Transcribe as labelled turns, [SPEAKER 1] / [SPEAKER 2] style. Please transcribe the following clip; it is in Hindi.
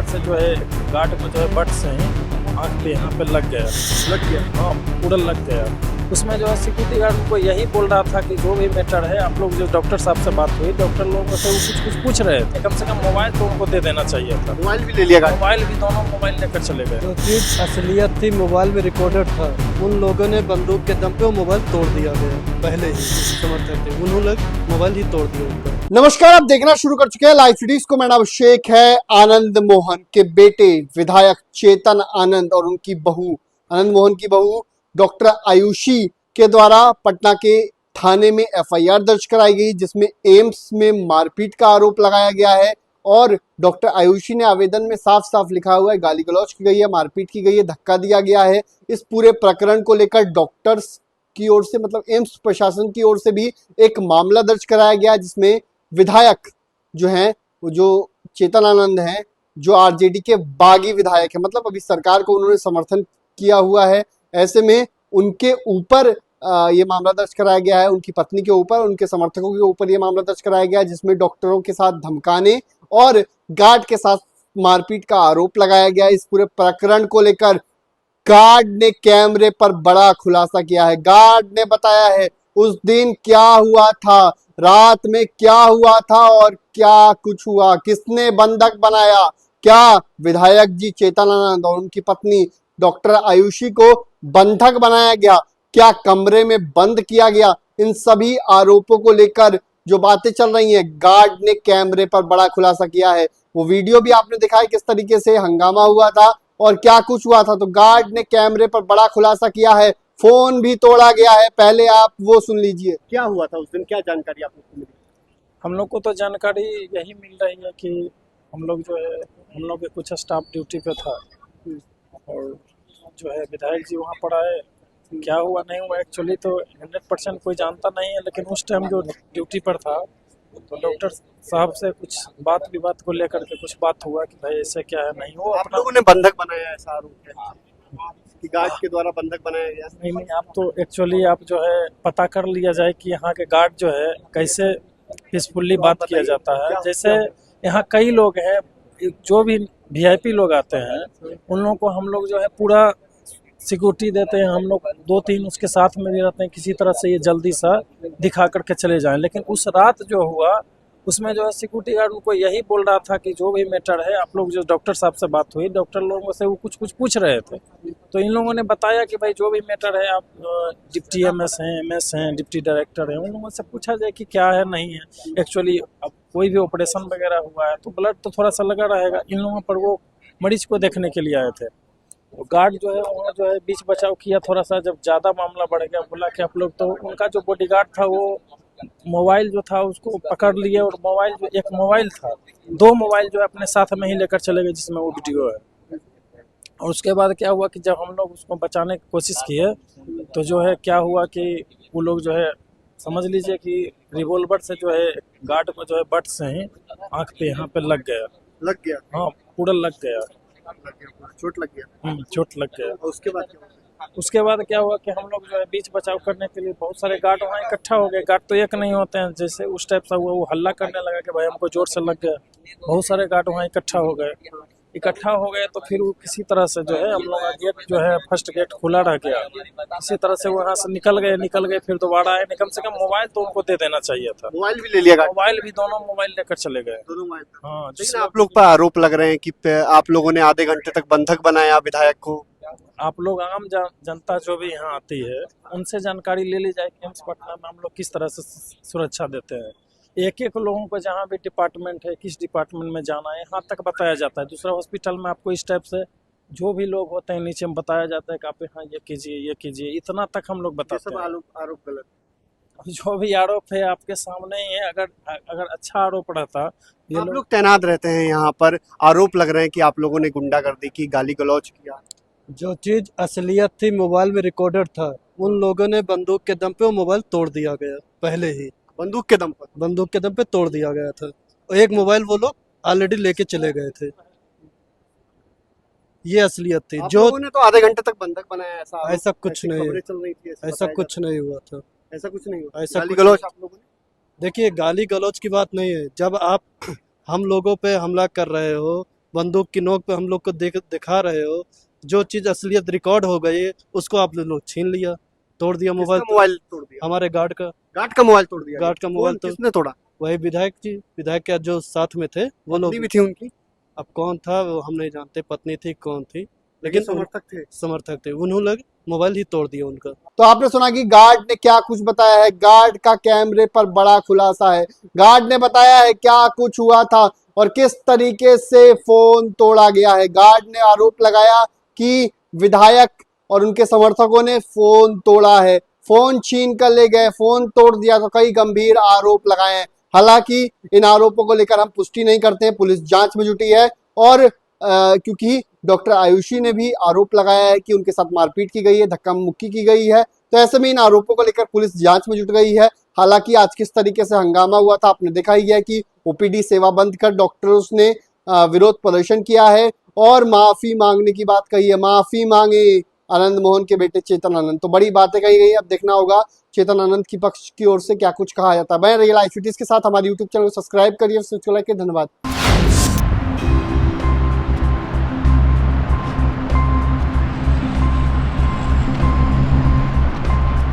[SPEAKER 1] रिवॉल्वर से जो है गार्ड को जो है बट से ही आँख पे यहाँ पे लग गया। हाँ, पूरा लग गया। उसमें जो है सिक्योरिटी गार्ड को यही बोल रहा था कि जो भी मैटर है आप लोग जो डॉक्टर साहब से बात हुई, डॉक्टर लोगों से वो कुछ पूछ रहे थे, कम से कम मोबाइल तो उनको दे देना चाहिए था।
[SPEAKER 2] मोबाइल भी ले लिया,
[SPEAKER 1] मोबाइल भी, दोनों मोबाइल लेकर चले गए।
[SPEAKER 3] जो चीज असलियत थी मोबाइल में रिकॉर्डेड था, उन लोगों ने बंदूक के दम पे वो मोबाइल तोड़ दिया गया। पहले ही समर्थक थे, उन्होंने मोबाइल ही तोड़ दिया उनका।
[SPEAKER 2] नमस्कार, आप देखना शुरू कर चुके हैं लाइव सीरीज को। मेरा अभिषेक है। आनंद मोहन के बेटे विधायक चेतन आनंद और उनकी बहू, आनंद मोहन की बहू डॉक्टर आयुषी के द्वारा पटना के थाने में एफआईआर दर्ज कराई गई, जिसमें एम्स में मारपीट का आरोप लगाया गया है। और डॉक्टर आयुषी ने आवेदन में साफ साफ लिखा हुआ है, गाली गलौज की गई है, मारपीट की गई है, धक्का दिया गया है। इस पूरे प्रकरण को लेकर डॉक्टर्स की ओर से, मतलब एम्स प्रशासन की ओर से भी एक मामला दर्ज कराया गया, जिसमें विधायक जो हैं, जो चेतन आनंद हैं, जो आरजेडी के बागी विधायक है, मतलब अभी सरकार को उन्होंने समर्थन किया हुआ है। ऐसे में उनके ऊपर ये मामला दर्ज कराया गया है, उनकी पत्नी के ऊपर, उनके समर्थकों के ऊपर ये मामला दर्ज कराया गया है, जिसमें डॉक्टरों के साथ धमकाने और गार्ड के साथ मारपीट का आरोप लगाया गया है। इस पूरे प्रकरण को लेकर गार्ड ने कैमरे पर बड़ा खुलासा किया है। गार्ड ने बताया है उस दिन क्या हुआ था, रात में क्या हुआ था और क्या कुछ हुआ, किसने बंधक बनाया, क्या विधायक जी चेतन आनंद और उनकी पत्नी डॉक्टर आयुषी को बंधक बनाया गया, क्या कमरे में बंद किया गया। इन सभी आरोपों को लेकर जो बातें चल रही हैं, गार्ड ने कैमरे पर बड़ा खुलासा किया है। वो वीडियो भी आपने दिखाया किस तरीके से हंगामा हुआ था और क्या कुछ हुआ था। तो गार्ड ने कैमरे पर बड़ा खुलासा किया है, फोन भी तोड़ा गया है। पहले आप वो सुन लीजिए, क्या हुआ था उस दिन, क्या जानकारी आपको मिली।
[SPEAKER 1] हम लोग को तो जानकारी यही मिल रही है कि हम लोग जो है, हम लोग के कुछ स्टाफ ड्यूटी पे था और जो है विधायक जी वहाँ पर आए। क्या हुआ नहीं हुआ एक्चुअली तो 100% कोई जानता नहीं है, लेकिन उस टाइम जो ड्यूटी पर था तो डॉक्टर साहब से कुछ बात विवाद को लेकर के कुछ बात हुआ कि भाई ऐसे क्या है, नहीं हो।
[SPEAKER 2] आप लोगों ने बंधक बनाया है, ऐसा आरोप है कि गार्ड के द्वारा बंधक बनाया गया।
[SPEAKER 1] नहीं, आप तो एक्चुअली आप जो है पता कर लिया जाए कि यहाँ के गार्ड जो है कैसे पीसफुली बात किया जाता है। जैसे यहाँ कई लोग हैं, जो भी वीआईपी लोग आते हैं उन लोगों को हम लोग जो है पूरा सिक्योरिटी देते हैं। हम लोग 2-3 उसके साथ में भी रहते हैं, किसी तरह से ये जल्दी सा दिखा करके चले जाएं। लेकिन उस रात जो हुआ उसमें जो है सिक्योरिटी गार्ड उनको यही बोल रहा था कि जो भी मैटर है आप लोग जो डॉक्टर साहब से बात हुई, डॉक्टर लोगों से वो कुछ पूछ रहे थे। तो इन लोगों ने बताया कि भाई जो भी मैटर है, आप डिप्टी एमएस हैं, एमएस हैं, डिप्टी डायरेक्टर हैं, उन लोगों से पूछा जाए कि क्या है नहीं है। एक्चुअली अब कोई भी ऑपरेशन वगैरह हुआ है तो ब्लड तो थोड़ा सा लगा रहेगा। इन लोगों पर वो मरीज को देखने के लिए आए थे। तो गार्ड जो है वहाँ जो है बीच बचाव किया थोड़ा सा। जब ज़्यादा मामला बढ़ गया बोला कि आप लोग, तो उनका जो बॉडीगार्ड था वो मोबाइल जो था उसको पकड़ लिए और मोबाइल जो एक मोबाइल था, 2 मोबाइल जो है अपने साथ में ही लेकर चले गए, जिसमें वो वीडियो है। और उसके बाद क्या हुआ कि जब हम लोग उसको बचाने की कोशिश किए तो जो है क्या हुआ कि वो लोग जो है, समझ लीजिए कि रिवॉल्वर से जो है गार्ड को जो है बट से ही आँख पे यहाँ पे लग गया। हाँ, पूरा लग गया,
[SPEAKER 2] चोट लग गया।
[SPEAKER 1] चोट लग गया।
[SPEAKER 2] उसके बाद
[SPEAKER 1] क्या हुआ कि हम लोग जो है बीच बचाव करने के लिए बहुत सारे गार्ड वहाँ इकट्ठा हो गए। गार्ड तो एक नहीं होते हैं, जैसे उस टाइप से हुआ, वो हल्ला करने लगा कि भाई हमको जोर से लग गया। बहुत सारे गार्ड वहाँ इकट्ठा हो गए। तो फिर वो किसी तरह से जो है हम लोग का गेट जो है, फर्स्ट गेट खुला रह गया। इसी तरह से वहाँ से निकल गए। फिर दोबारा आए, कम से कम मोबाइल तो उनको दे देना चाहिए था।
[SPEAKER 2] मोबाइल भी ले लिया,
[SPEAKER 1] मोबाइल भी, दोनों मोबाइल लेकर चले गए।
[SPEAKER 2] दोनों मोबाइल।
[SPEAKER 1] हाँ,
[SPEAKER 2] लेकिन आप लोग पर आरोप लग रहे हैं कि आप लोगों ने आधे घंटे तक बंधक बनाया विधायक को।
[SPEAKER 1] आप लोग आम जनता जो भी यहाँ आती है उनसे जानकारी ले ली जाए कि एम्स पटना में हम लोग किस तरह से सुरक्षा देते हैं। एक लोगों को जहाँ भी डिपार्टमेंट है, किस डिपार्टमेंट में जाना है, यहाँ तक बताया जाता है। दूसरा हॉस्पिटल में आपको इस टाइप से जो भी लोग होते हैं नीचे में बताया जाता है कि आप यहाँ ये कीजिए, इतना तक हम लोग बताते हैं।
[SPEAKER 2] आरोप गलत,
[SPEAKER 1] जो भी आरोप है आपके सामने ही है। अगर अच्छा आरोप रहता,
[SPEAKER 2] आप लोग तैनात रहते हैं यहाँ पर, आरोप लग रहे हैं कि आप लोगों ने गुंडागर्दी की, गाली गलौज किया।
[SPEAKER 3] जो चीज असलियत थी मोबाइल में रिकॉर्डेड था, उन लोगों ने बंदूक के दम पे वो मोबाइल तोड़ दिया गया। पहले ही
[SPEAKER 2] बंदूक के दम पे
[SPEAKER 3] तोड़ दिया गया था। और एक मोबाइल वो लोग ऑलरेडी लेके चले गए थे। ये असलियत थी।
[SPEAKER 2] जो लोगों ने तो आधे घंटे तक बंधक बनाया,
[SPEAKER 3] ऐसा कुछ नहीं,
[SPEAKER 2] ऐसा
[SPEAKER 3] कुछ नहीं हुआ था।
[SPEAKER 2] ऐसा कुछ नहीं हुआ।
[SPEAKER 3] ऐसा
[SPEAKER 2] गाली गलौज आप लोगों ने,
[SPEAKER 3] देखिए गाली गलौज की बात नहीं है। जब आप हम लोगों पे हमला कर रहे हो, बंदूक की नोक पे हम लोग को दिखा रहे हो, जो चीज असलियत रिकॉर्ड हो गई है उसको आप लोग छीन लिया, तोड़ दिया
[SPEAKER 2] किसका
[SPEAKER 3] मोबाइल।
[SPEAKER 2] मोबाइल तोड़ दिया?
[SPEAKER 3] हमारे गार्ड का
[SPEAKER 2] गार्ड का मोबाइल तोड़ दिया?
[SPEAKER 3] गार्ड का मोबाइल तो
[SPEAKER 2] किसने तोड़ा?
[SPEAKER 3] वही विधायक जी, विधायक के जो साथ में थे वो लोग।
[SPEAKER 2] पत्नी भी थी उनकी?
[SPEAKER 3] अब कौन था वो हम नहीं जानते, पत्नी थी कौन थी,
[SPEAKER 2] लेकिन
[SPEAKER 3] लेकिन
[SPEAKER 2] समर्थक थे।
[SPEAKER 3] समर्थक थे। उन्होंने लोग मोबाइल ही तोड़ दिया उनका।
[SPEAKER 2] तो आपने सुना कि गार्ड ने क्या कुछ बताया है। गार्ड का कैमरे पर बड़ा खुलासा है। गार्ड ने बताया है क्या कुछ हुआ था और किस तरीके से फोन तोड़ा गया है। गार्ड ने आरोप लगाया कि विधायक और उनके समर्थकों ने फोन तोड़ा है, फोन छीन कर ले गए, फोन तोड़ दिया। तो कई गंभीर आरोप लगाए हैं। हालांकि इन आरोपों को लेकर हम पुष्टि नहीं करते हैं, पुलिस जांच में जुटी है। और क्योंकि डॉक्टर आयुषी ने भी आरोप लगाया है कि उनके साथ मारपीट की गई है, धक्का मुक्की की गई है, तो ऐसे में इन आरोपों को लेकर पुलिस जांच में जुट गई है। हालांकि आज किस तरीके से हंगामा हुआ था आपने देखा ही है कि ओपीडी सेवा बंद कर डॉक्टर्स ने विरोध प्रदर्शन किया है और माफी मांगने की बात कही है। माफी मांगे आनंद मोहन के बेटे चेतन आनंद। तो बड़ी बातें कही गई। अब देखना होगा चेतन आनंद की पक्ष की ओर से क्या कुछ कहा जाता है। मैं रियल लाइफ के साथ हमारे यूट्यूब चैनल को सब्सक्राइब करिए, धन्यवाद।